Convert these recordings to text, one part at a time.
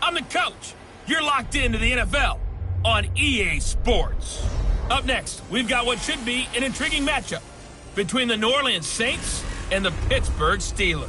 I'm the coach. You're locked into the NFL on EA Sports. Up next, we've got what should be an intriguing matchup between the New Orleans Saints and the Pittsburgh Steelers.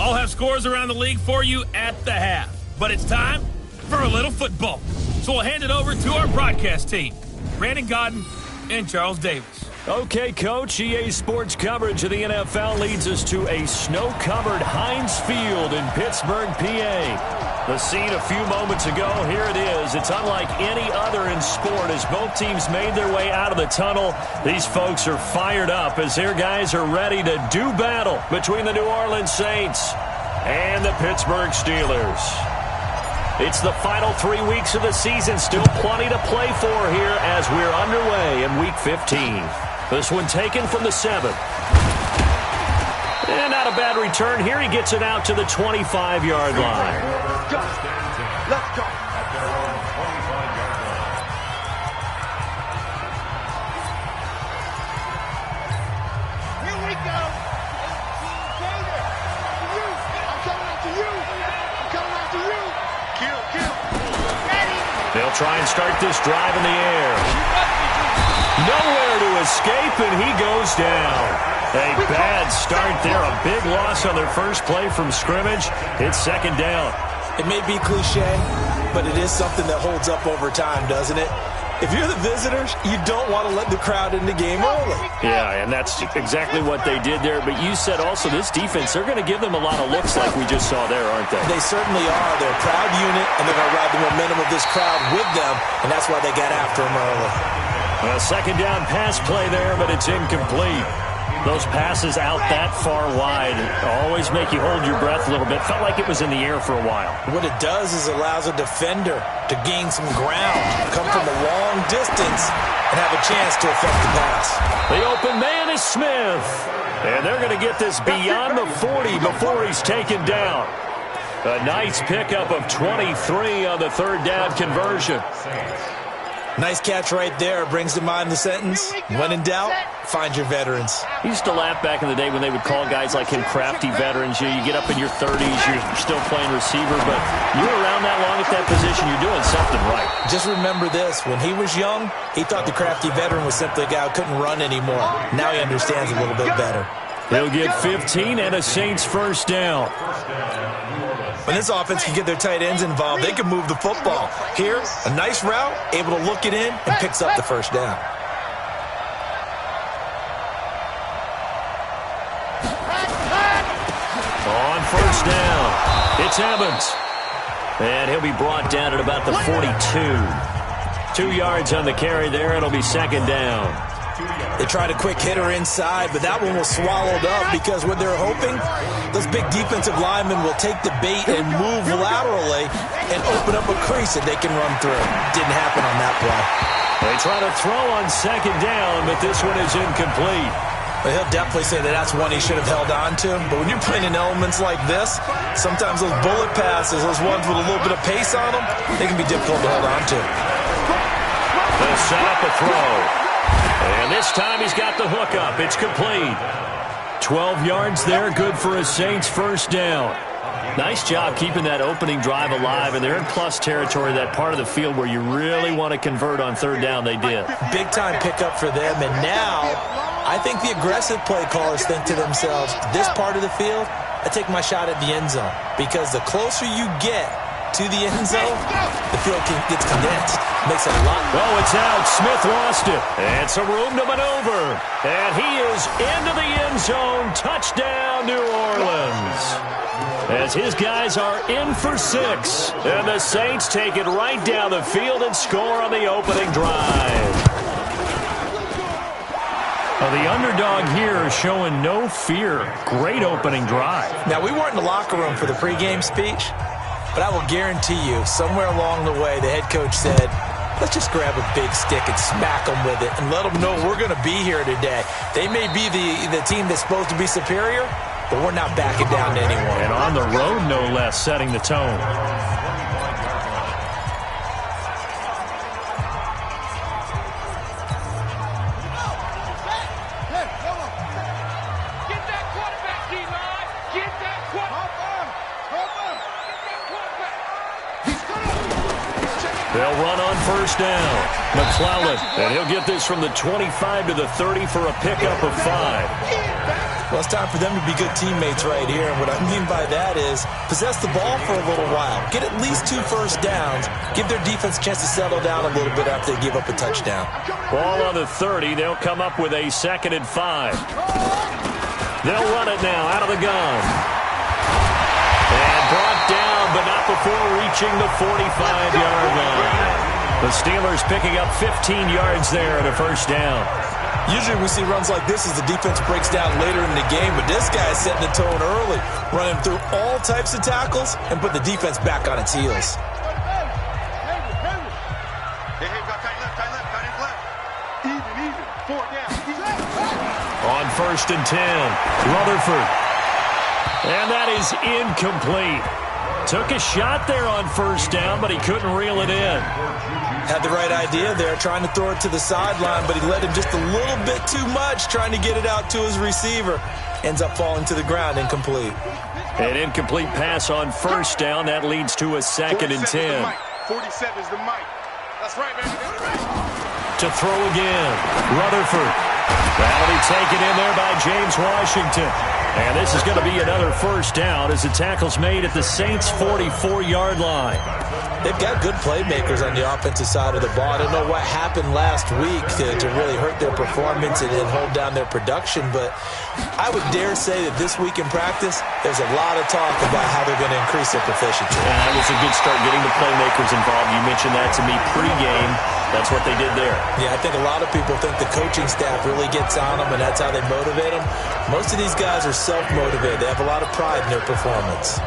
I'll have scores around the league for you at the half, but it's time for a little football. So we'll hand it over to our broadcast team, Brandon Godden and Charles Davis. Okay, Coach, EA Sports coverage of the NFL leads us to a snow-covered Heinz Field in Pittsburgh, PA. The scene a few moments ago, here it is. It's unlike any other in sport as both teams made their way out of the tunnel. These folks are fired up as their guys are ready to do battle between the New Orleans Saints and the Pittsburgh Steelers. It's the final 3 weeks of the season. Still plenty to play for here as we're underway in Week 15. This one taken from the 7. And not a bad return here. He gets it out to the 25-yard line. Let's go. Here we go. I'm coming after you. I'm coming after you. Kill. Ready. They'll try and start this drive in the air. Nowhere to escape, and he goes down. A bad start there. A big loss on their first play from scrimmage. It's second down. It may be cliche, but it is something that holds up over time, doesn't it? If you're the visitors, you don't want to let the crowd in the game early. Yeah, and that's exactly what they did there. But you said also this defense, they're going to give them a lot of looks like we just saw there, aren't they? They certainly are. They're a proud unit, and they're going to ride the momentum of this crowd with them, and that's why they got after them early. A second down pass play there, but it's incomplete. Those passes out that far wide always make you hold your breath a little bit. Felt like it was in the air for a while. What it does is allows a defender to gain some ground, come from a long distance, and have a chance to affect the pass. The open man is Smith. And they're going to get this beyond the 40 before he's taken down. A nice pickup of 23 on the third down conversion. Nice catch right there. Brings to mind the sentence, when in doubt, find your veterans. I used to laugh back in the day when they would call guys like him crafty veterans. You get up in your 30s, you're still playing receiver, but you're around that long at that position, you're doing something right. Just remember this, when he was young, he thought the crafty veteran was simply a guy who couldn't run anymore. Now he understands a little bit better. They'll get 15 and a Saints first down. When this offense can get their tight ends involved, they can move the football. Here, a nice route, able to look it in, and picks up the first down. On first down, it's Evans. And he'll be brought down at about the 42. 2 yards on the carry there. It'll be second down. They tried a quick hitter inside, but that one was swallowed up because what they're hoping, those big defensive linemen will take the bait and move laterally and open up a crease that they can run through. Didn't happen on that play. They try to throw on second down, but this one is incomplete. Well, he'll definitely say that that's one he should have held on to. But when you're playing in elements like this, sometimes those bullet passes, those ones with a little bit of pace on them, they can be difficult to hold on to. They'll set up a throw. And this time he's got the hook up. It's complete. 12 yards there, good for a Saints first down. Nice job keeping that opening drive alive, and they're in plus territory, that part of the field where you really want to convert on third down. They did. Big-time pickup for them, and now I think the aggressive play callers think to themselves, this part of the field, I take my shot at the end zone, because the closer you get to the end zone, the field gets condensed. Makes it a lot. Oh, it's out. Smith lost it. And some room to maneuver. And he is into the end zone. Touchdown, New Orleans. As his guys are in for 6. And the Saints take it right down the field and score on the opening drive. Well, the underdog here is showing no fear. Great opening drive. Now, we weren't in the locker room for the pregame speech, but I will guarantee you, somewhere along the way, the head coach said, let's just grab a big stick and smack them with it and let them know we're going to be here today. They may be the team that's supposed to be superior, but we're not backing down to anyone. And on the road, no less, setting the tone. They'll run on first down. McClellan, and he'll get this from the 25 to the 30 for a pickup of 5. Well, it's time for them to be good teammates right here. And what I mean by that is possess the ball for a little while. Get at least 2 first downs. Give their defense a chance to settle down a little bit after they give up a touchdown. Ball on the 30. They'll come up with a 2nd and 5. They'll run it now out of the gun. And brought down, but not before reaching the 45-yard line. The Steelers picking up 15 yards there at a first down. Usually we see runs like this as the defense breaks down later in the game, but this guy is setting the tone early, running through all types of tackles and put the defense back on its heels. Even. 4 down. On 1st and 10, Rutherford. And that is incomplete. Took a shot there on first down, but he couldn't reel it in. Had the right idea there, trying to throw it to the sideline, but he led him just a little bit too much, trying to get it out to his receiver. Ends up falling to the ground, incomplete. An incomplete pass on first down. That leads to a 2nd and 10. 47 is the mic. That's right, baby. To throw again, Rutherford. That'll be taken in there by James Washington. And this is going to be another first down as the tackle's made at the Saints' 44-yard line. They've got good playmakers on the offensive side of the ball. I don't know what happened last week to really hurt their performance and hold down their production, but I would dare say that this week in practice, there's a lot of talk about how they're going to increase their proficiency. And that was a good start, getting the playmakers involved. You mentioned that to me pregame. That's what they did there. Yeah, I think a lot of people think the coaching staff really gets on them, and that's how they motivate them. Most of these guys are self-motivated. They have a lot of pride in their performance.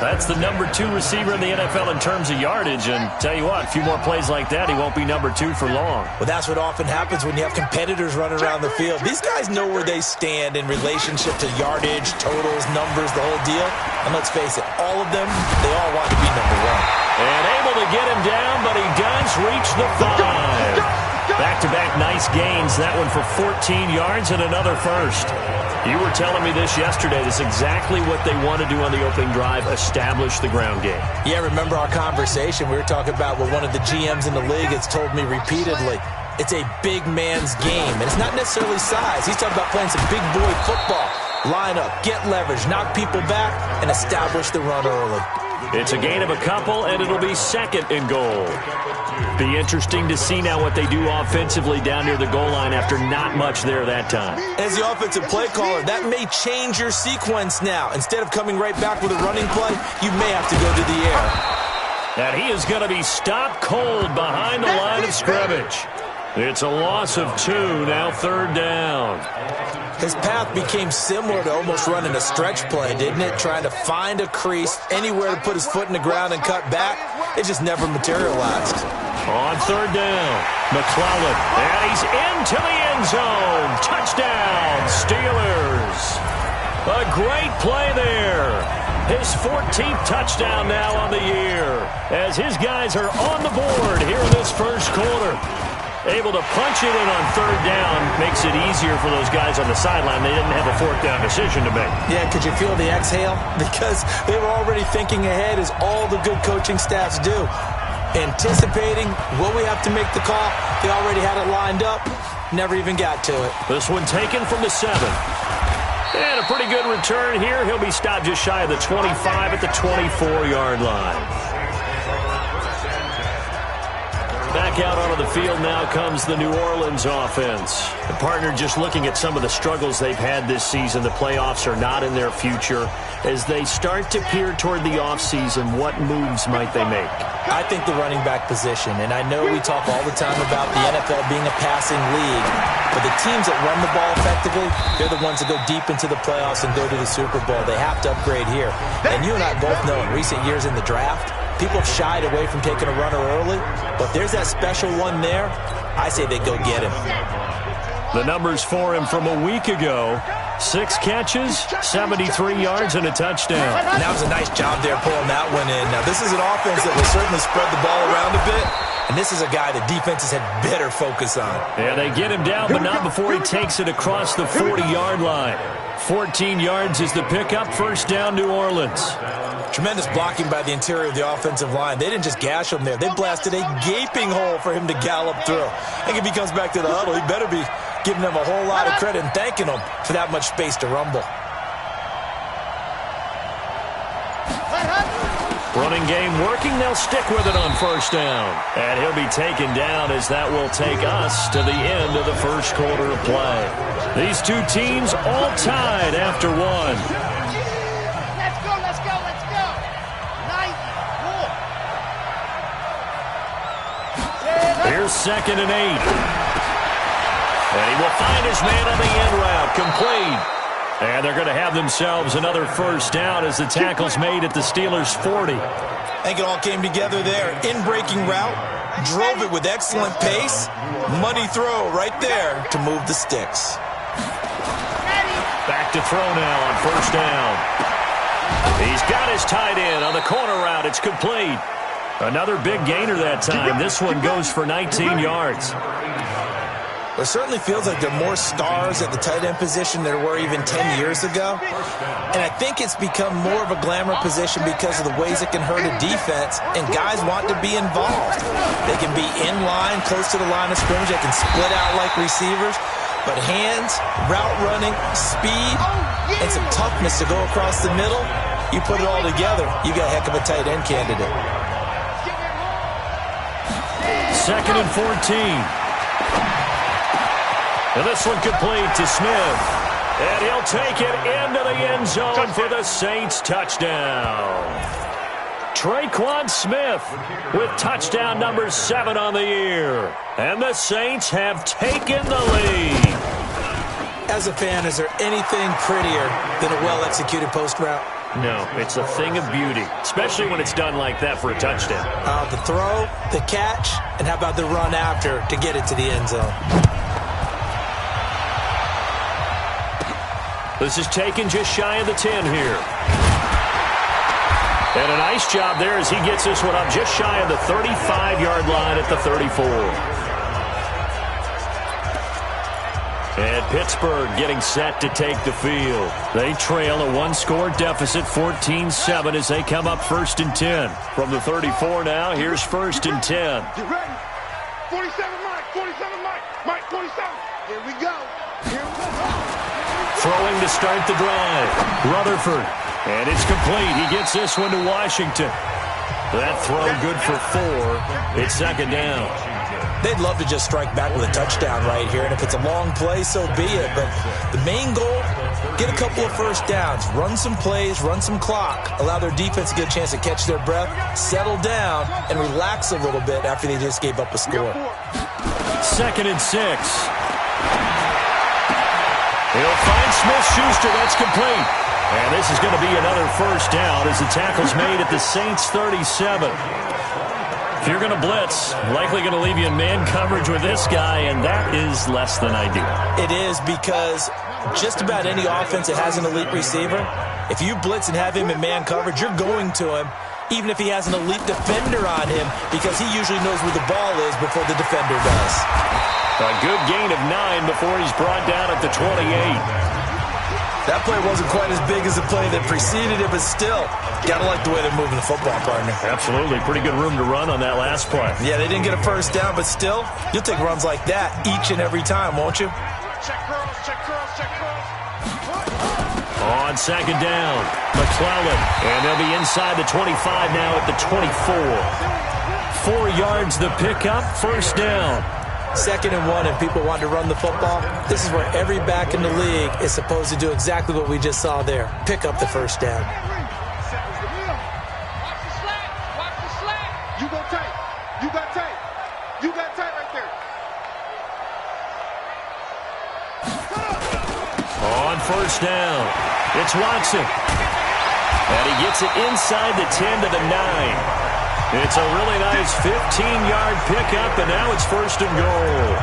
That's the number 2 receiver in the NFL in terms of yardage, and tell you what, a few more plays like that, he won't be number 2 for long. Well, that's what often happens when you have competitors running around the field. These guys know where they stand in relationship to yardage, totals, numbers, the whole deal. And let's face it, all of them, they all want to be number 1. And able to get him down, but he does reach the 5. Back-to-back nice gains, that one for 14 yards and another first. You were telling me this yesterday. This is exactly what they want to do on the opening drive, establish the ground game. Yeah, remember our conversation? We were talking about what one of the GMs in the league has told me repeatedly. It's a big man's game, and it's not necessarily size. He's talking about playing some big boy football. Line up, get leverage, knock people back, and establish the run early. It's a gain of a couple, and it'll be 2nd and goal. Be interesting to see now what they do offensively down near the goal line after not much there that time. As the offensive play caller, that may change your sequence now. Instead of coming right back with a running play, you may have to go to the air. And he is going to be stopped cold behind the line of scrimmage. It's a loss of 2, now 3rd down. His path became similar to almost running a stretch play, didn't it? Trying to find a crease, anywhere to put his foot in the ground and cut back. It just never materialized. On 3rd down, McClellan, and he's into the end zone. Touchdown, Steelers. A great play there. His 14th touchdown now on the year as his guys are on the board here in this first quarter. Able to punch it in on 3rd down makes it easier for those guys on the sideline. They didn't have a 4th down decision to make. Yeah, could you feel the exhale? Because they were already thinking ahead, as all the good coaching staffs do. Anticipating, will we have to make the call? They already had it lined up, never even got to it. This one taken from the 7. And a pretty good return here. He'll be stopped just shy of the 25 at the 24-yard line. Back out onto the field now comes the New Orleans offense. The partner just looking at some of the struggles they've had this season. The playoffs are not in their future. As they start to peer toward the offseason, what moves might they make? I think the running back position, and I know we talk all the time about the NFL being a passing league, but the teams that run the ball effectively, they're the ones that go deep into the playoffs and go to the Super Bowl. They have to upgrade here. And you and I both know in recent years in the draft, people have shied away from taking a runner early, but there's that special one there. I say they go get him. The numbers for him from a week ago: 6 catches, 73 yards, and a touchdown. And that was a nice job there pulling that one in. Now, this is an offense that will certainly spread the ball around a bit, and this is a guy that defenses had better focus on. Yeah, they get him down, but not before he takes it across the 40-yard line. 14 yards is the pickup. First down, New Orleans. Tremendous blocking by the interior of the offensive line. They didn't just gash him there. They blasted a gaping hole for him to gallop through. I think if he comes back to the huddle, he better be giving them a whole lot of credit and thanking them for that much space to rumble. Running game working. They'll stick with it on first down. And he'll be taken down as that will take us to the end of the first quarter of play. These two teams all tied after one. Let's go, let's go, let's go. 94. Here's 2nd and 8. And he will find his man on the end route. Complete. And they're going to have themselves another first down as the tackle's made at the Steelers' 40. I think it all came together there. In-breaking route, drove it with excellent pace. Money throw right there to move the sticks. Back to throw now on first down. He's got his tight end on the corner route. It's complete. Another big gainer that time. This one goes for 19 yards. It certainly feels like there are more stars at the tight end position than there were even 10 years ago. And I think it's become more of a glamour position because of the ways it can hurt a defense, and guys want to be involved. They can be in line, close to the line of scrimmage. They can split out like receivers. But hands, route running, speed, and some toughness to go across the middle, you put it all together, you got a heck of a tight end candidate. 2nd and 14. And this one complete to Smith. And he'll take it into the end zone for the Saints touchdown. Traquan Smith with touchdown number 7 on the year. And the Saints have taken the lead. As a fan, is there anything prettier than a well-executed post route? No, it's a thing of beauty, especially when it's done like that for a touchdown. The throw, the catch, and how about the run after to get it to the end zone? This is taken just shy of the 10 here. And a nice job there as he gets this one up just shy of the 35-yard line at the 34. And Pittsburgh getting set to take the field. They trail a one-score deficit, 14-7, as they come up 1st and 10. From the 34 now, here's 1st and 10. Get ready. 47 Mike, 47 Mike, Mike 47. Here we go. Here we go. Throwing to start the drive. Rutherford. And it's complete. He gets this one to Washington. That throw good for 4. It's 2nd down. They'd love to just strike back with a touchdown right here, and if it's a long play, so be it. But the main goal, get a couple of first downs, run some plays, run some clock, allow their defense to get a chance to catch their breath, settle down, and relax a little bit after they just gave up a score. 2nd and 6. He'll find Smith-Schuster. That's complete. And this is going to be another first down as the tackle's made at the Saints' 37. If you're going to blitz, likely going to leave you in man coverage with this guy, and that is less than ideal. It is, because just about any offense that has an elite receiver, if you blitz and have him in man coverage, you're going to him, even if he has an elite defender on him, because he usually knows where the ball is before the defender does. A good gain of 9 before he's brought down at the 28. That play wasn't quite as big as the play that preceded it, but still, gotta like the way they're moving the football, partner. Absolutely. Pretty good room to run on that last play. Yeah, they didn't get a first down, but still, you'll take runs like that each and every time, won't you? Check curls, check curls, check curls. On 2nd down, McClellan. And they'll be inside the 25 now at the 24. 4 yards the pickup, first down. 2nd and 1, and people want to run the football. This is where every back in the league is supposed to do exactly what we just saw there. Pick up the first down. Watch the slack. You go tight. You got tight. You got tight right there. On first down, it's Watson. And he gets it inside the 10 to the 9. It's a really nice 15-yard pickup, and now it's 1st and goal.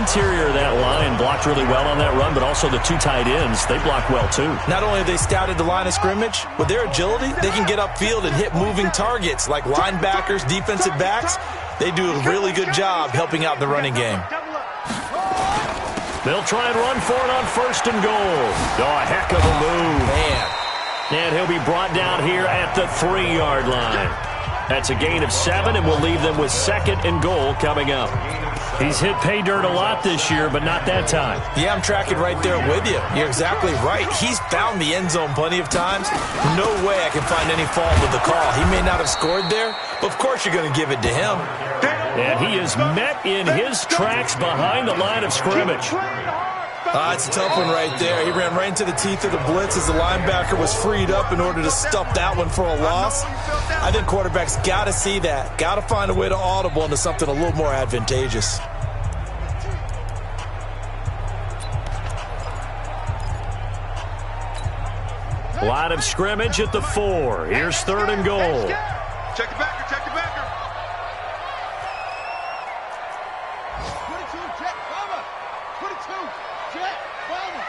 Interior of that line blocked really well on that run, but also the 2 tight ends, they block well too. Not only have they scouted the line of scrimmage, with their agility, they can get upfield and hit moving targets like linebackers, defensive backs. They do a really good job helping out the running game. They'll try and run for it on 1st and goal. Oh, a heck of a move. Man, And he'll be brought down here at the 3-yard line. That's a gain of 7, and we'll leave them with 2nd and goal coming up. He's hit pay dirt a lot this year, but not that time. Yeah, I'm tracking right there with you. You're exactly right. He's found the end zone plenty of times. No way I can find any fault with the call. He may not have scored there, but of course you're going to give it to him. And he is met in his tracks behind the line of scrimmage. It's a tough one right there. He ran right into the teeth of the blitz as the linebacker was freed up in order to stuff that one for a loss. I think quarterbacks got to see that. Got to find a way to audible into something a little more advantageous. Line of scrimmage at the 4. Here's 3rd and goal. Check the backer, check the backer. 22, jet, bomber. 22, jet, bomber.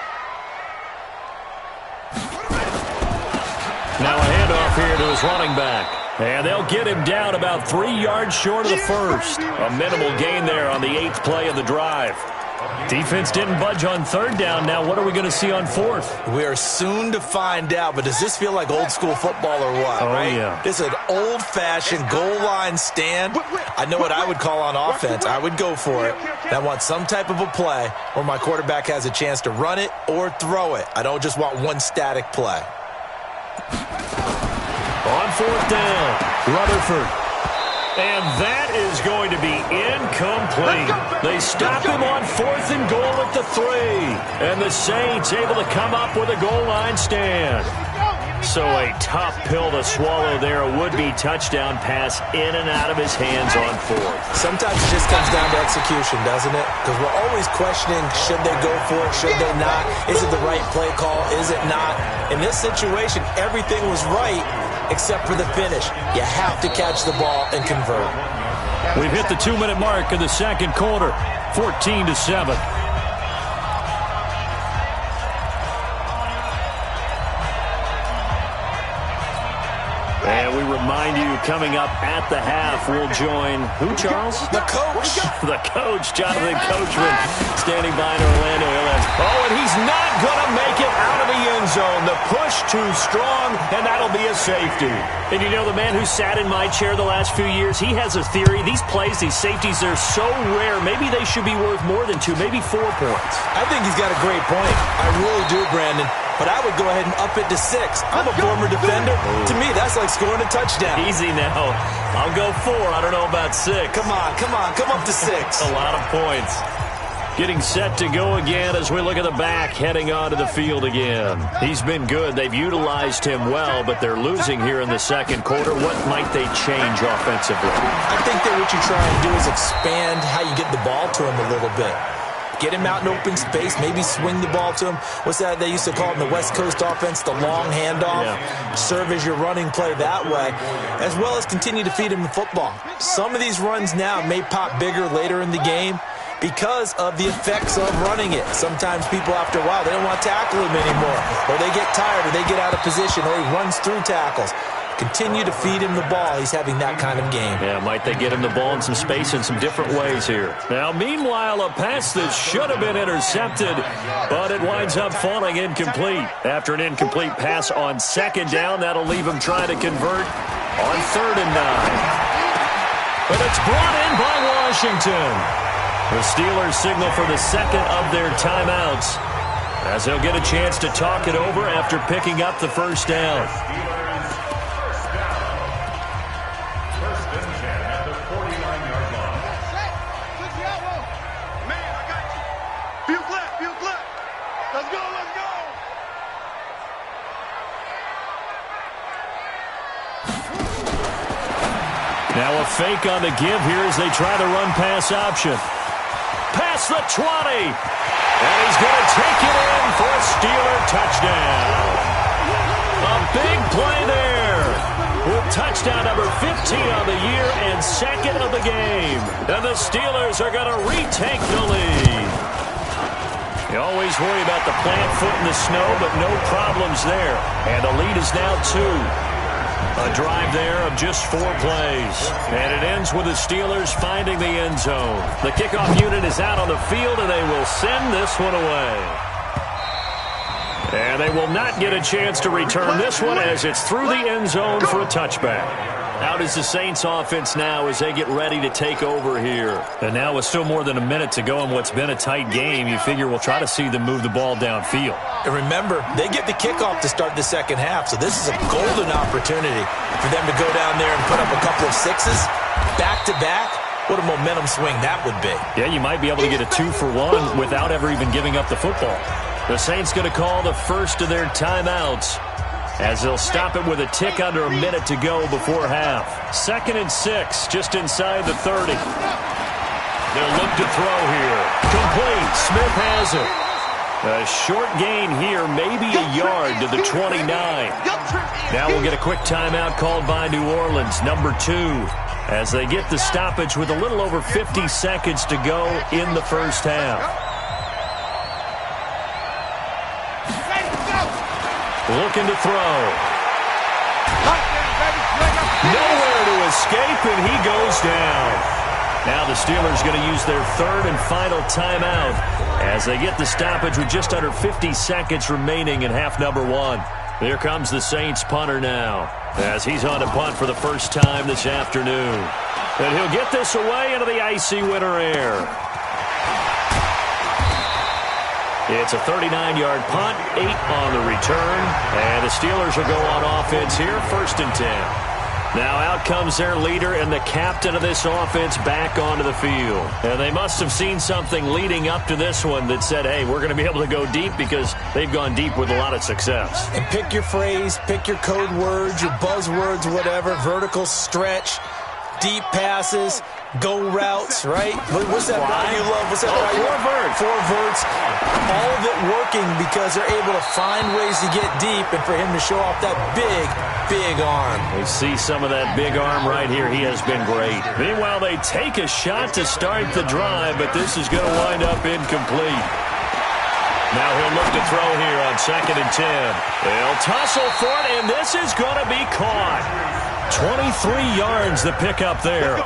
Now a handoff here to his running back. And they'll get him down about 3 yards short of the first. A minimal gain there on the 8th play of the drive. Defense didn't budge on 3rd down. Now what are we going to see on 4th? We are soon to find out, but does this feel like old school football or what, right? Yeah. This is an old-fashioned goal line stand. I know what I would call on offense. I would go for it. And I want some type of a play where my quarterback has a chance to run it or throw it. I don't just want one static play. On 4th down, Rutherford. And that is going to be incomplete. They stop him on 4th and goal at the 3. And the Saints able to come up with a goal line stand. So a tough pill to swallow there. A would-be touchdown pass in and out of his hands on 4th. Sometimes it just comes down to execution, doesn't it? Because we're always questioning, should they go for it, should they not? Is it the right play call, is it not? In this situation, everything was right except for the finish. You have to catch the ball and convert. We've hit the 2-minute mark in the 2nd quarter, 14-7. And we remind you, coming up at the half, we'll join who, Charles? The coach. The coach, Jonathan Coachman, standing by in Orlando. Oh, and he's not going to make it out of the end zone. The push too strong, and that'll be a safety. And you know, the man who sat in my chair the last few years, he has a theory. These plays, these safeties, they're so rare. Maybe they should be worth more than 2, maybe 4 points. I think he's got a great point. I really do, Brandon. But I would go ahead and up it to 6. I'm a former defender. To me, that's like scoring a touchdown. Easy now. I'll go 4. I don't know about 6. Come on. Come up to 6. A lot of points. Getting set to go again as we look at the back, heading onto the field again. He's been good. They've utilized him well, but they're losing here in the 2nd quarter. What might they change offensively? I think that what you try and do is expand how you get the ball to him a little bit. Get him out in open space, maybe swing the ball to him. What's that they used to call it in the West Coast offense, the long handoff? Yeah. Serve as your running play that way, as well as continue to feed him the football. Some of these runs now may pop bigger later in the game because of the effects of running it. Sometimes people, after a while, they don't want to tackle him anymore, or they get tired, or they get out of position, or he runs through tackles. Continue to feed him the ball. He's having that kind of game. Yeah, might they get him the ball in some space in some different ways here. Now, meanwhile, a pass that should have been intercepted, but it winds up falling incomplete. After an incomplete pass on 2nd down, that'll leave him trying to convert on 3rd and 9. But it's brought in by Washington. The Steelers signal for the 2nd of their timeouts as they'll get a chance to talk it over after picking up the 1st down. Now a fake on the give here as they try the run-pass option. Past the 20. And he's going to take it in for a Steeler touchdown. A big play there. With touchdown number 15 on the year and 2nd of the game. And the Steelers are going to retake the lead. You always worry about the plant foot in the snow, but no problems there. And the lead is now 2. A drive there of just 4 plays. And it ends with the Steelers finding the end zone. The kickoff unit is out on the field, and they will send this one away. And they will not get a chance to return this one as it's through the end zone for a touchback. Out is the Saints offense now as they get ready to take over here. And now with still more than a minute to go in what's been a tight game, you figure we'll try to see them move the ball downfield. And remember, they get the kickoff to start the second half, so this is a golden opportunity for them to go down there and put up a couple of sixes back-to-back. What a momentum swing that would be. Yeah, you might be able to get a 2-for-1 without ever even giving up the football. The Saints going to call the first of their timeouts as they'll stop it with a tick under a minute to go before half. 2nd and 6, just inside the 30. They'll look to throw here. Complete. Smith has it. A short gain here, maybe a yard to the 29. Now we'll get a quick timeout called by New Orleans, number 2, as they get the stoppage with a little over 50 seconds to go in the first half. Looking to throw. Nowhere to escape, and he goes down. Now the Steelers going to use their 3rd and final timeout as they get the stoppage with just under 50 seconds remaining in half number 1. Here comes the Saints punter now as he's on to punt for the first time this afternoon. And he'll get this away into the icy winter air. It's a 39-yard punt, 8 on the return, and the Steelers will go on offense here, 1st and 10. Now out comes their leader and the captain of this offense back onto the field. And they must have seen something leading up to this one that said, hey, we're going to be able to go deep because they've gone deep with a lot of success. And pick your phrase, pick your code words, your buzzwords, whatever, vertical stretch, deep passes, go routes, right? What's that route you love? What's that route you love? 4 verts. All of it working because they're able to find ways to get deep and for him to show off that big arm. We see some of that big arm right here. He has been great. Meanwhile, they take a shot to start the drive, but this is going to wind up incomplete. Now he'll look to throw here on 2nd and 10. They'll tussle for it, and this is going to be caught. 23 yards the pickup there.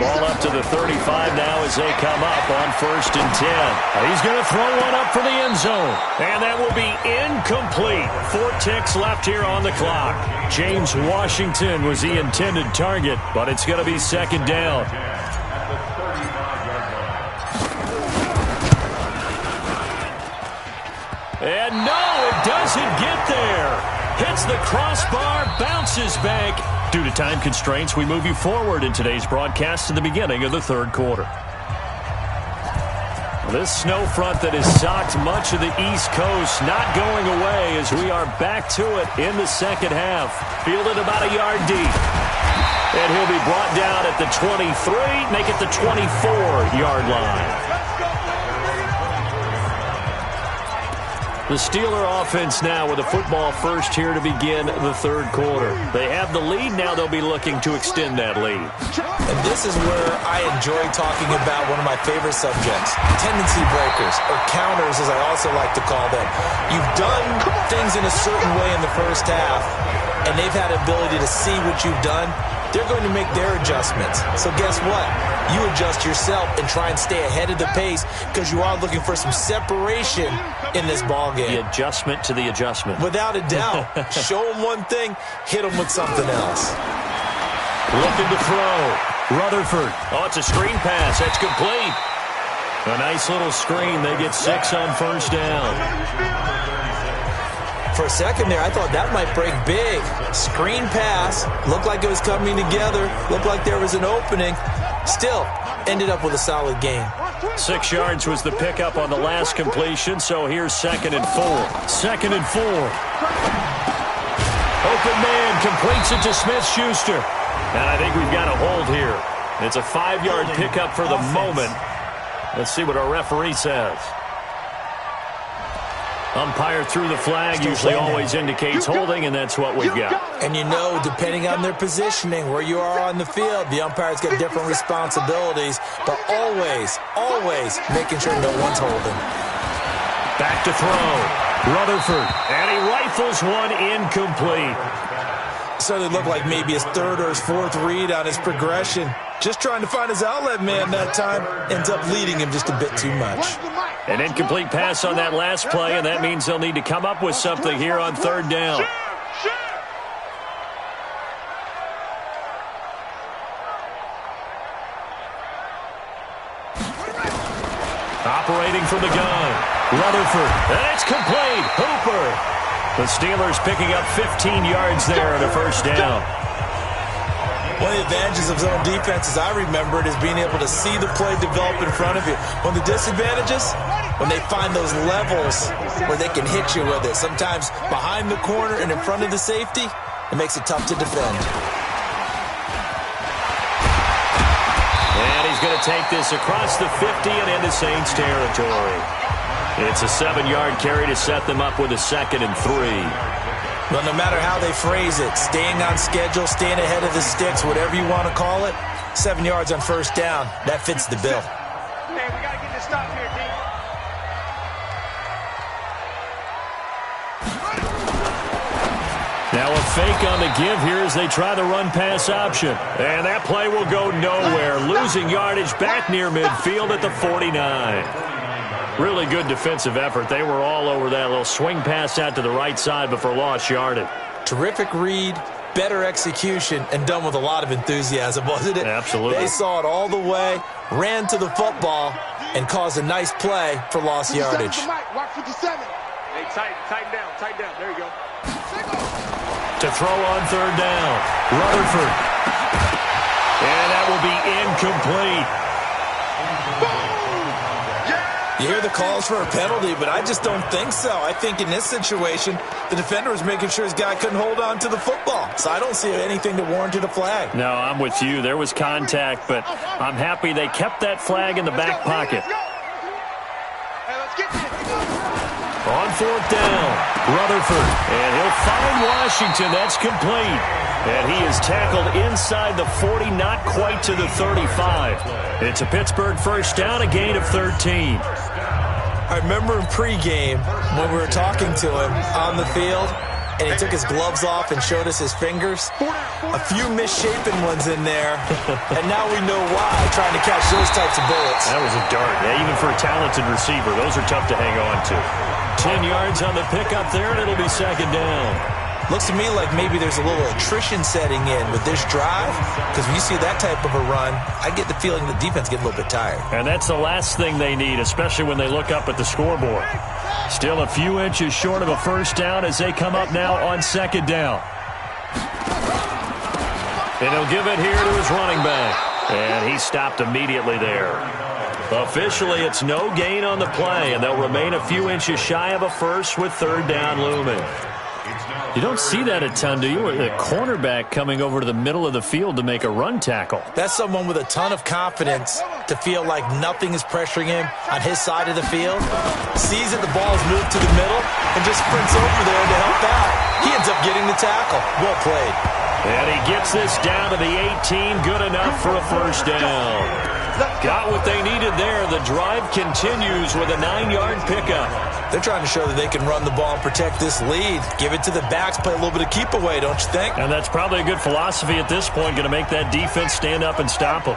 Ball up to the 35 now as they come up on 1st and 10. He's going to throw one up for the end zone. And that will be incomplete. 4 ticks left here on the clock. James Washington was the intended target, but it's going to be 2nd down. And no, it doesn't get there. Hits the crossbar, bounces back. Due to time constraints, we move you forward in today's broadcast to the beginning of the 3rd quarter. This snow front that has socked much of the East Coast not going away as we are back to it in the second half. Fielded about a yard deep. And he'll be brought down at the 23, make it the 24-yard line. The Steeler offense now with a football first here to begin the 3rd quarter. They have the lead. Now they'll be looking to extend that lead. And this is where I enjoy talking about one of my favorite subjects, tendency breakers, or counters as I also like to call them. You've done things in a certain way in the first half, and they've had the ability to see what you've done. They're going to make their adjustments. So guess what? You adjust yourself and try and stay ahead of the pace because you are looking for some separation in this ballgame. The adjustment to the adjustment. Without a doubt. Show them one thing, hit them with something else. Looking to throw. Rutherford. Oh, it's a screen pass. That's complete. A nice little screen. They get 6 on 1st down. For a second there, I thought that might break big. Screen pass. Looked like it was coming together. Looked like there was an opening. Still, ended up with a solid gain. 6 yards was the pickup on the last completion, so here's 2nd and 4. 2nd and 4. Open man completes it to Smith-Schuster. And I think we've got a hold here. It's a 5-yard pickup for the moment. Let's see what our referee says. Umpire threw the flag, usually always indicates holding, and that's what we've got. And you know, depending on their positioning, where you are on the field, the umpire's got different responsibilities, but always making sure no one's holding. Back to throw. Rutherford, and he rifles one incomplete. Certainly looked like maybe his third or his fourth read on his progression. Just trying to find his outlet man that time. Ends up leading him just a bit too much. An incomplete pass on that last play, and that means they'll need to come up with something here on third down. Operating from the gun, Rutherford, and it's complete. Hooper. The Steelers picking up 15 yards there on a first down. One of the advantages of zone defenses, I remember it, is being able to see the play develop in front of you. One of the disadvantages, when they find those levels where they can hit you with it, sometimes behind the corner and in front of the safety, it makes it tough to defend. And he's going to take this across the 50 and into Saints territory. It's a 7-yard carry to set them up with a 2nd and 3. Well, no matter how they phrase it, staying on schedule, staying ahead of the sticks, whatever you want to call it, 7 yards on first down, that fits the bill. Hey, we got to get this stop here, D. Now a fake on the give here as they try the run-pass option. And that play will go nowhere. Losing yardage back near midfield at the 49. Really good defensive effort. They were all over that little swing pass out to the right side before lost yardage. Terrific read, better execution, and done with a lot of enthusiasm, wasn't it? Absolutely. They saw it all the way, ran to the football, and caused a nice play for lost yardage. Watch 57. Hey, tighten down. There you go. To throw on third down, Rutherford. And that will be incomplete. You hear the calls for a penalty, but I just don't think so. I think in this situation, the defender was making sure his guy couldn't hold on to the football. So I don't see anything to warrant a flag. No, I'm with you. There was contact, but I'm happy they kept that flag in the back pocket. On fourth down, Rutherford, and he'll find Washington. That's complete. And he is tackled inside the 40, not quite to the 35. It's a Pittsburgh first down, a gain of 13. I remember in pregame when we were talking to him on the field, and he took his gloves off and showed us his fingers. A few misshapen ones in there, and now we know why, trying to catch those types of bullets. That was a dart. Yeah, even for a talented receiver, those are tough to hang on to. 10 yards on the pickup there, and it'll be second down. Looks to me like maybe there's a little attrition setting in with this drive, because when you see that type of a run, I get the feeling the defense gets a little bit tired. And that's the last thing they need, especially when they look up at the scoreboard. Still a few inches short of a first down as they come up now on second down. And he'll give it here to his running back. And he stopped immediately there. Officially, it's no gain on the play, and they'll remain a few inches shy of a first with third down looming. You don't see that a ton, do you? A cornerback coming over to the middle of the field to make a run tackle. That's someone with a ton of confidence to feel like nothing is pressuring him on his side of the field. Sees that the ball's moved to the middle and just sprints over there to help out. He ends up getting the tackle. Well played. And he gets this down to the 18. Good enough for a first down. Got what they needed there. The drive continues with a 9-yard pickup. They're trying to show that they can run the ball and protect this lead. Give it to the backs, play a little bit of keep away, don't you think? And that's probably a good philosophy at this point, going to make that defense stand up and stop them.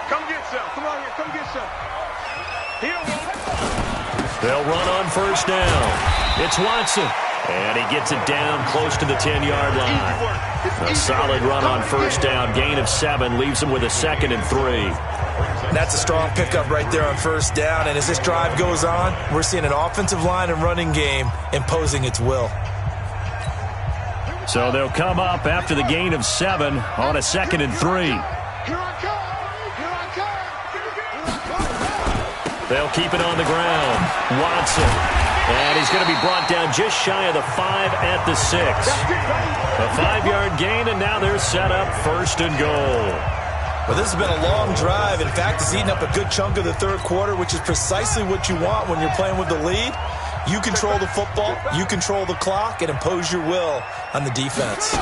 Come get some. Come on here. Come get some. Here we go. They'll run on first down. It's Watson. And he gets it down close to the 10-yard line. A solid run on first down. Gain of 7 leaves him with a 2nd and 3. That's a strong pickup right there on first down. And as this drive goes on, we're seeing an offensive line and running game imposing its will. So they'll come up after the gain of 7 on a 2nd and 3. They'll keep it on the ground. Watson. And he's going to be brought down just shy of the 5 at the 6. A 5-yard gain, and now they're set up first and goal. Well, this has been a long drive. In fact, it's eaten up a good chunk of the third quarter, which is precisely what you want when you're playing with the lead. You control the football, you control the clock, and impose your will on the defense.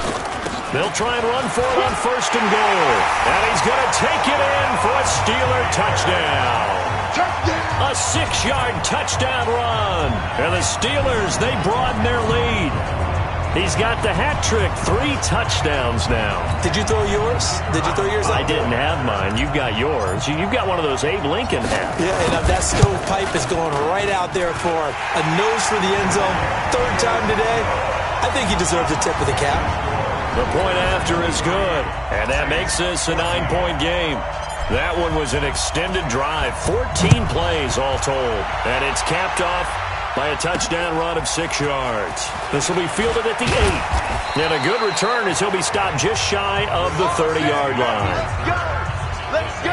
They'll try and run for it on first and goal. And he's going to take it in for a Steeler touchdown. A 6-yard touchdown run. And the Steelers, they broaden their lead. He's got the hat trick, 3 touchdowns now. Did you throw yours? Did you throw yours out? I didn't have mine. You've got yours. You've got one of those Abe Lincoln hats. Yeah, and that stovepipe is going right out there for a nose for the end zone. 3rd time today. I think he deserves a tip of the cap. The point after is good, and that makes this a 9-point game. That one was an extended drive, 14 plays all told, and it's capped off by a touchdown run of 6 yards. This will be fielded at the 8. And a good return as he'll be stopped just shy of the 30-yard line. Let's go!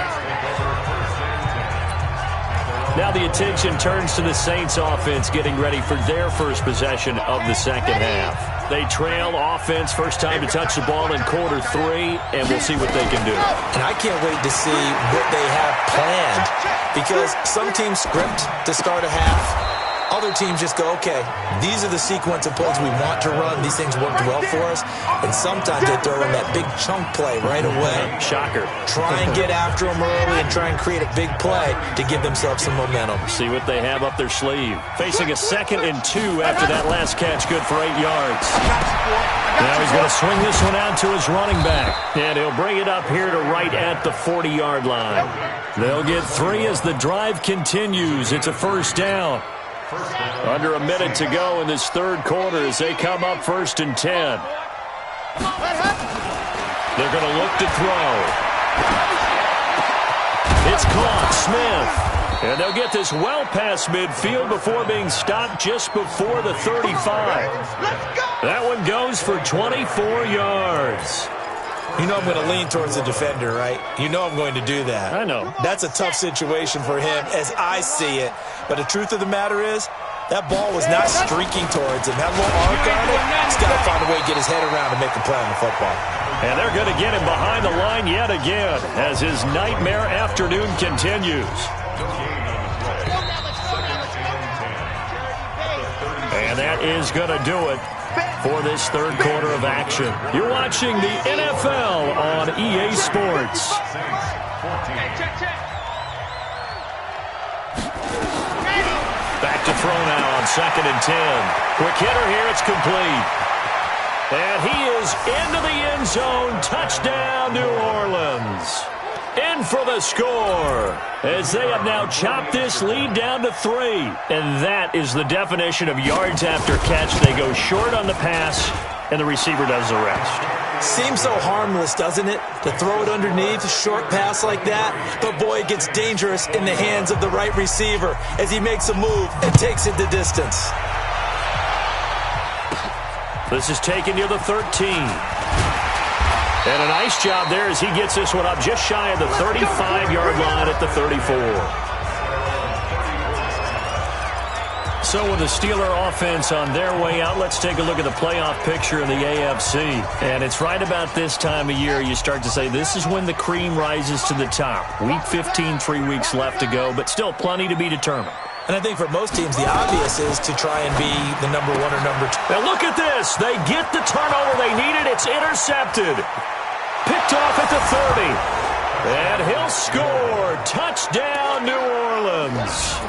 Now the attention turns to the Saints offense getting ready for their first possession of the second half. They trail offense, first time to touch the ball in quarter 3, and we'll see what they can do. And I can't wait to see what they have planned, because some teams script to start a half. Other teams just go, okay, these are the sequence of plays we want to run. These things worked well for us. And sometimes they throw in that big chunk play right away. Shocker. Try and get after them early and try and create a big play to give themselves some momentum. See what they have up their sleeve. Facing a 2nd and 2 after that last catch, good for 8 yards. Now he's going to swing this one out to his running back. And he'll bring it up here to right at the 40-yard line. They'll get 3 as the drive continues. It's a first down. Under a minute to go in this 3rd quarter as they come up 1st and 10. They're going to look to throw. It's caught. Smith. And they'll get this well past midfield before being stopped just before the 35. That one goes for 24 yards. You know I'm going to lean towards the defender, right? You know I'm going to do that. I know. That's a tough situation for him as I see it. But the truth of the matter is, that ball was not streaking towards him. That little arc on it, he's got to find a way to get his head around and make a play on the football. And they're going to get him behind the line yet again as his nightmare afternoon continues. And that is going to do it for this 3rd quarter of action. You're watching the NFL on EA Sports. Back to throw now on 2nd and 10. Quick hitter here, it's complete. And he is into the end zone. Touchdown, New Orleans. In for the score as they have now chopped this lead down to 3. And that is the definition of yards after catch. They go short on the pass, and the receiver does the rest. Seems so harmless, doesn't it, to throw it underneath, a short pass like that? But, boy, it gets dangerous in the hands of the right receiver as he makes a move and takes it the distance. This is taken near the 13. And a nice job there as he gets this one up just shy of the 35-yard line at the 34. So with the Steeler offense on their way out, let's take a look at the playoff picture in the AFC. And it's right about this time of year you start to say this is when the cream rises to the top. Week 15, 3 weeks left to go, but still plenty to be determined. And I think for most teams, the obvious is to try and be the number 1 or number 2. Now look at this. They get the turnover they needed. It's intercepted. Picked off at the 30. And he'll score. Touchdown, New Orleans.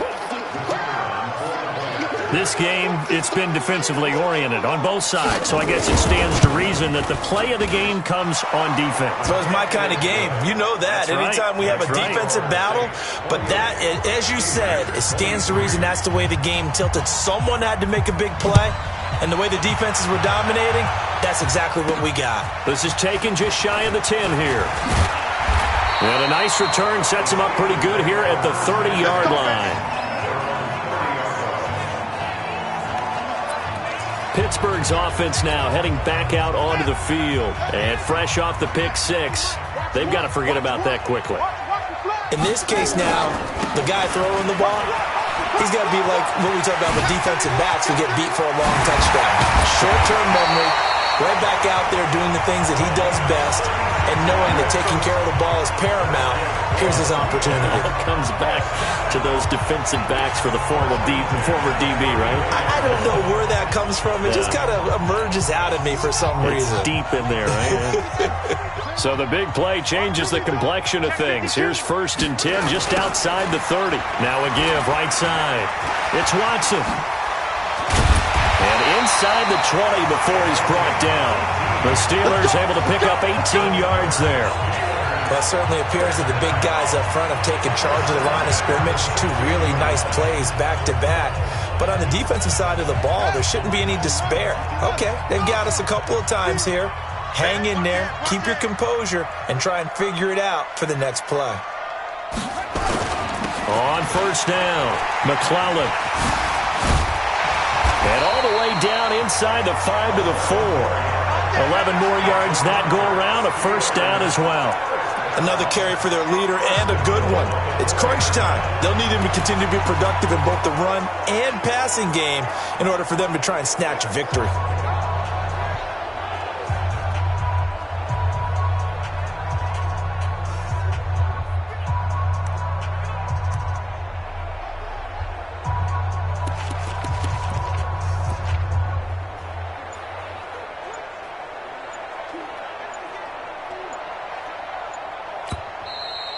This game, it's been defensively oriented on both sides, so I guess it stands to reason that the play of the game comes on defense. So it's my kind of game. You know that. That's anytime we have a defensive battle, but that, as you said, it stands to reason that's the way the game tilted. Someone had to make a big play, and the way the defenses were dominating, that's exactly what we got. This is taken just shy of the 10 here. And a nice return sets him up pretty good here at the 30-yard line. Pittsburgh's offense now heading back out onto the field. And fresh off the pick 6, they've got to forget about that quickly. In this case now, the guy throwing the ball, he's got to be like what we talk about with defensive backs who get beat for a long touchdown. Short-term memory, right back out there doing the things that he does best, and knowing that taking care of the ball is paramount. Here's his opportunity. It comes back to those defensive backs for the former DB, right? I don't know where that comes from. It just kind of emerges out of me for some reason. It's deep in there, right? So the big play changes the complexion of things. Here's 1st and 10 just outside the 30. Now a give right side. It's Watson. And inside the 20 before he's brought down. The Steelers able to pick up 18 yards there. Well, it certainly appears that the big guys up front have taken charge of the line of scrimmage. Two really nice plays back-to-back. But on the defensive side of the ball, there shouldn't be any despair. Okay, they've got us a couple of times here. Hang in there, keep your composure, and try and figure it out for the next play. On first down, McClellan. And all the way down inside the 5 to the 4. 11 more yards that go around, a first down as well. Another carry for their leader and a good one. It's crunch time. They'll need him to continue to be productive in both the run and passing game in order for them to try and snatch a victory.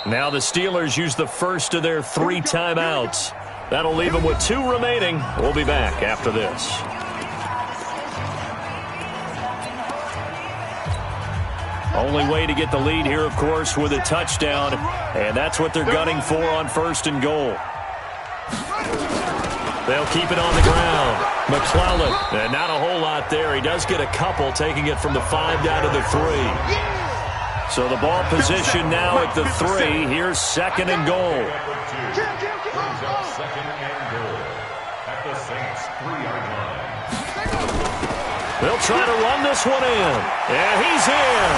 Now the Steelers use the first of their 3 timeouts. That'll leave them with 2 remaining. We'll be back after this. Only way to get the lead here, of course, with a touchdown. And that's what they're gunning for on first and goal. They'll keep it on the ground. McClellan, and not a whole lot there. He does get a couple, taking it from the 5 down to the 3. So the ball position now at the 3. Here's second and goal. They'll try to run this one in. And he's in.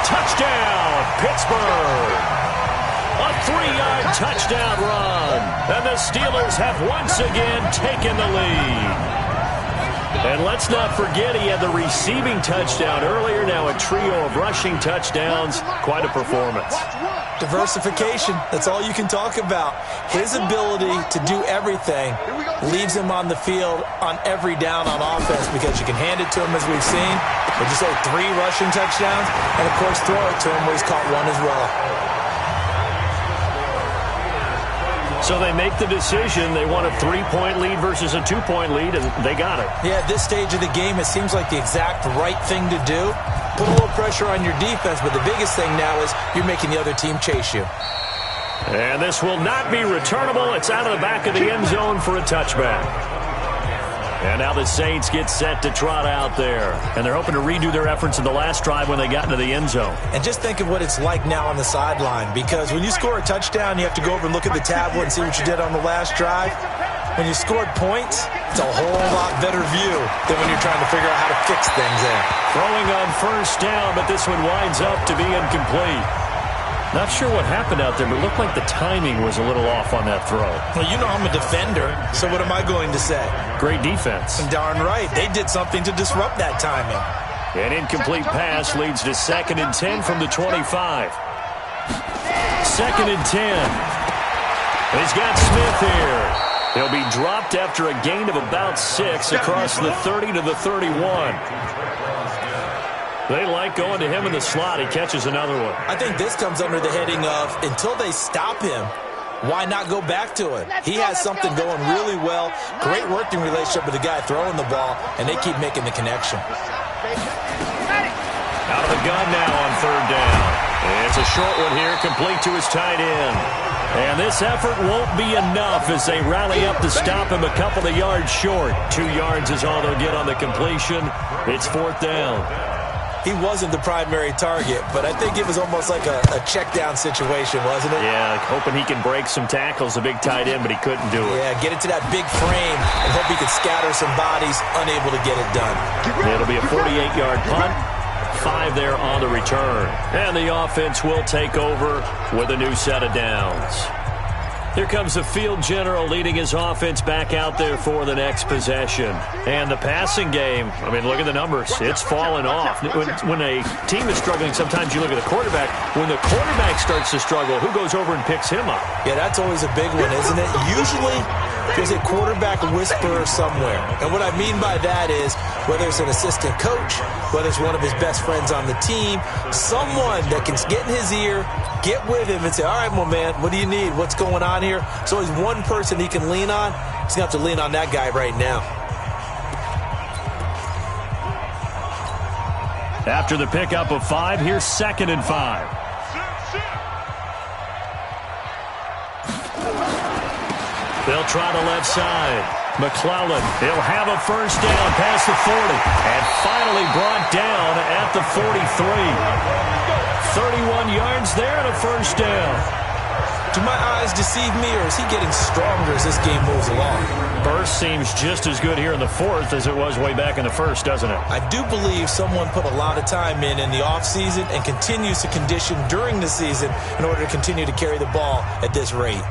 Touchdown, Pittsburgh. A 3-yard touchdown run. And the Steelers have once again taken the lead. And let's not forget he had the receiving touchdown earlier. Now a trio of rushing touchdowns. Quite a performance. Diversification. That's all you can talk about. His ability to do everything leaves him on the field on every down on offense because you can hand it to him as we've seen. Would you say 3 rushing touchdowns? And, of course, throw it to him where he's caught 1 as well. So they make the decision. They want a 3-point lead versus a 2-point lead, and they got it. Yeah, at this stage of the game, it seems like the exact right thing to do. Put a little pressure on your defense, but the biggest thing now is you're making the other team chase you. And this will not be returnable. It's out of the back of the end zone for a touchback. And now the Saints get set to trot out there. And they're hoping to redo their efforts in the last drive when they got into the end zone. And just think of what it's like now on the sideline. Because when you score a touchdown, you have to go over and look at the tablet and see what you did on the last drive. When you scored points, it's a whole lot better view than when you're trying to figure out how to fix things there. Throwing on first down, but this one winds up to be incomplete. Not sure what happened out there, but it looked like the timing was a little off on that throw. Well, you know I'm a defender, so what am I going to say? Great defense. Darn right. They did something to disrupt that timing. An incomplete pass leads to 2nd and 10 from the 25. 2nd and 10. He's got Smith here. He'll be dropped after a gain of about 6 across the 30 to the 31. They like going to him in the slot. He catches another one. I think this comes under the heading of until they stop him, why not go back to it? He has something going really well. Great working relationship with the guy throwing the ball, and they keep making the connection. Out of the gun now on 3rd down. It's a short one here, complete to his tight end. And this effort won't be enough as they rally up to stop him a couple of yards short. 2 yards is all they'll get on the completion. It's 4th down. He wasn't the primary target, but I think it was almost like a check-down situation, wasn't it? Yeah, hoping he can break some tackles, a big tight end, but he couldn't do it. Yeah, get it to that big frame and hope he could scatter some bodies, unable to get it done. It'll be a 48-yard punt. 5 there on the return. And the offense will take over with a new set of downs. Here comes the field general leading his offense back out there for the next possession. And the passing game, I mean, look at the numbers. It's fallen off. When a team is struggling, sometimes you look at the quarterback. When the quarterback starts to struggle, who goes over and picks him up? Yeah, that's always a big one, isn't it? Usually, there's a quarterback whisperer somewhere. And what I mean by that is, whether it's an assistant coach, whether it's one of his best friends on the team, someone that can get in his ear, get with him and say, all right, well, man, what do you need? What's going on here? So there's one person he can lean on. He's going to have to lean on that guy right now. After the pickup of 5, here's 2nd and 5. They'll try the left side. McClellan, he'll have a first down past the 40. And finally brought down at the 43. 31 yards there and a first down. Do my eyes deceive me, or is he getting stronger as this game moves along? Burst seems just as good here in the 4th as it was way back in the 1st, doesn't it? I do believe someone put a lot of time in the offseason and continues to condition during the season in order to continue to carry the ball at this rate.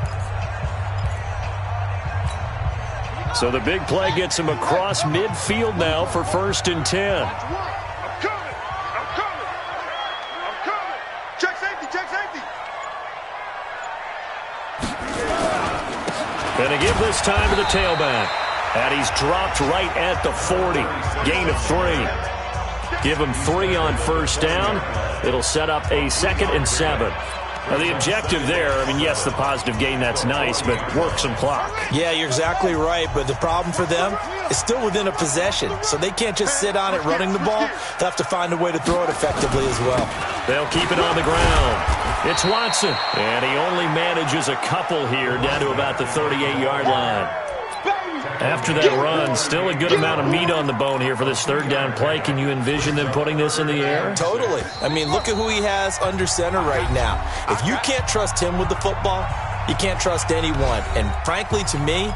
So the big play gets him across midfield now for 1st and 10. I'm coming. Check safety. And to give this time to the tailback. And he's dropped right at the 40. Gain of 3. Give him 3 on first down. It'll set up a 2nd and 7. Now, the objective there, I mean, yes, the positive gain, that's nice, but work some clock. Yeah, you're exactly right, but the problem for them is still within a possession, so they can't just sit on it running the ball. They'll have to find a way to throw it effectively as well. They'll keep it on the ground. It's Watson, and he only manages a couple here down to about the 38-yard line. After that run, still a good amount of meat on the bone here for this 3rd down play. Can you envision them putting this in the air? Totally. I mean, look at who he has under center right now. If you can't trust him with the football, you can't trust anyone. And frankly, to me,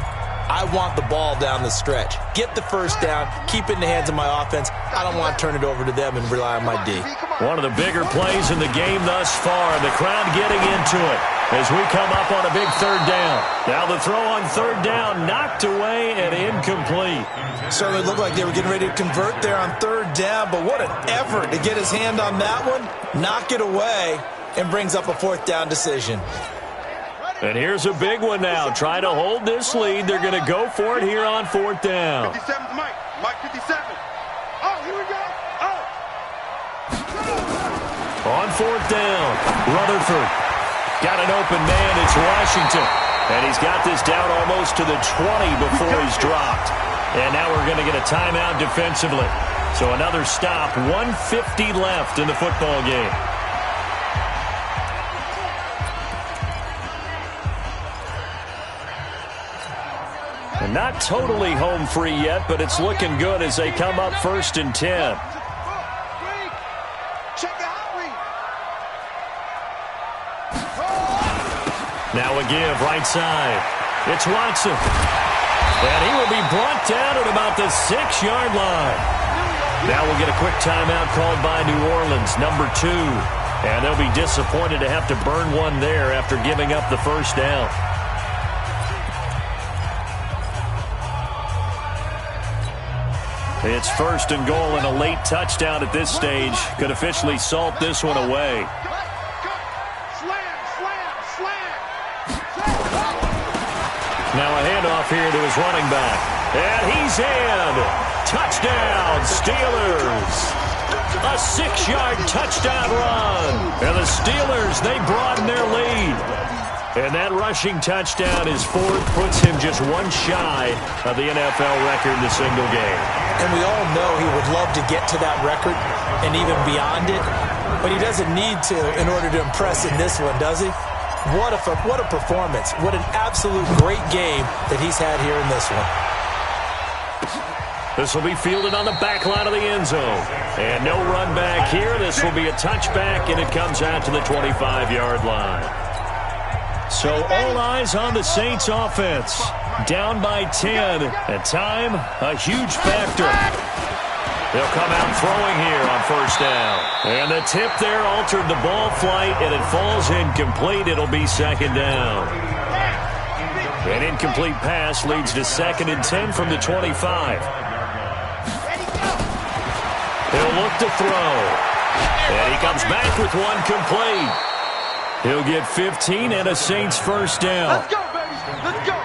I want the ball down the stretch. Get the first down, keep it in the hands of my offense. I don't want to turn it over to them and rely on my D. One of the bigger plays in the game thus far. The crowd getting into it as we come up on a big 3rd down. Now the throw on 3rd down, knocked away and incomplete. Certainly looked like they were getting ready to convert there on 3rd down, but what an effort to get his hand on that one, knock it away, and brings up a 4th down decision. And here's a big one now. Trying to hold this lead. They're going to go for it here on 4th down. 57's Mike. Mike 57. Oh, here we go. Oh. On 4th down, Rutherford. Got an open man. It's Washington. And he's got this down almost to the 20 before he's dropped. And now we're going to get a timeout defensively. So another stop. 1:50 left in the football game. And not totally home free yet, but it's looking good as they come up 1st and 10. Now a give, right side. It's Watson. And he will be brought down at about the 6-yard line. Now we'll get a quick timeout called by New Orleans, number 2. And they'll be disappointed to have to burn one there after giving up the first down. It's 1st and goal, and a late touchdown at this stage could officially salt this one away. Now a handoff here to his running back. And he's in. Touchdown, Steelers. A 6-yard touchdown run. And the Steelers, they broaden their lead. And that rushing touchdown is 4th, puts him just one shy of the NFL record in a single game. And we all know he would love to get to that record and even beyond it, but he doesn't need to in order to impress in this one, does he? What a performance. What an absolute great game that he's had here in this one. This will be fielded on the back line of the end zone. And no run back here. This will be a touchback, and it comes out to the 25-yard line. So all eyes on the Saints offense. Down by 10. At time, a huge factor. They'll come out throwing here on 1st down. And the tip there altered the ball flight, and it falls incomplete. It'll be 2nd down. An incomplete pass leads to 2nd and 10 from the 25. He'll look to throw. And he comes back with one complete. He'll get 15 and a Saints first down. Let's go, baby. Let's go.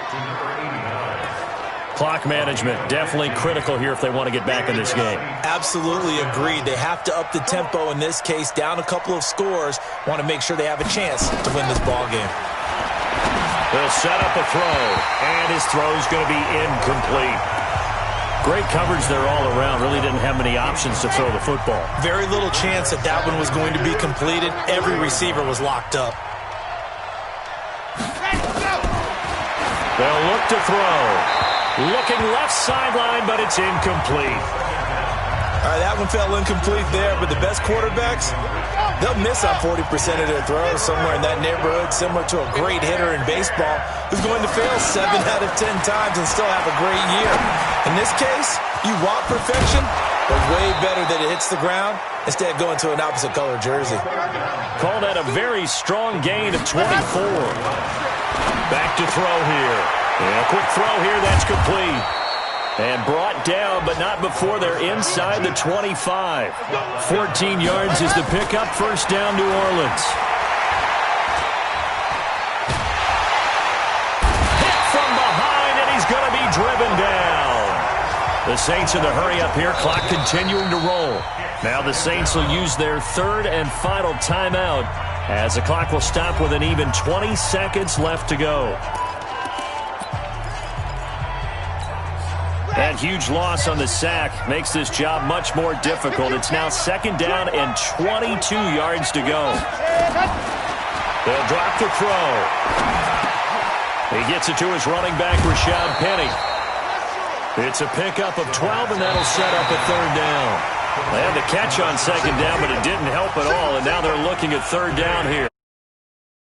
Clock management definitely critical here if they want to get back in this game. Absolutely agreed. They have to up the tempo in this case, down a couple of scores. Want to make sure they have a chance to win this ball game. They'll set up a throw, and his throw is going to be incomplete. Great coverage there all around. Really didn't have many options to throw the football. Very little chance that that one was going to be completed. Every receiver was locked up. They'll look to throw. Looking left sideline, but it's incomplete. All right, that one fell incomplete there, but the best quarterbacks, they'll miss on 40% of their throws somewhere in that neighborhood, similar to a great hitter in baseball who's going to fail 7 out of 10 times and still have a great year. In this case, you want perfection, but way better that it hits the ground instead of going to an opposite color jersey. Call that a very strong gain of 24. Back to throw here. And a quick throw here, that's complete. And brought down, but not before they're inside the 25. 14 yards is the pickup. First down, New Orleans. Hit from behind, and he's going to be driven down. The Saints in the hurry up here. Clock continuing to roll. Now the Saints will use their third and final timeout as the clock will stop with an even 20 seconds left to go. That huge loss on the sack makes this job much more difficult. It's now second down and 22 yards to go. They'll drop the throw. He gets it to his running back, Rashad Penny. It's a pickup of 12, and that'll set up a third down. They had the catch on second down, but it didn't help at all, and now they're looking at third down here.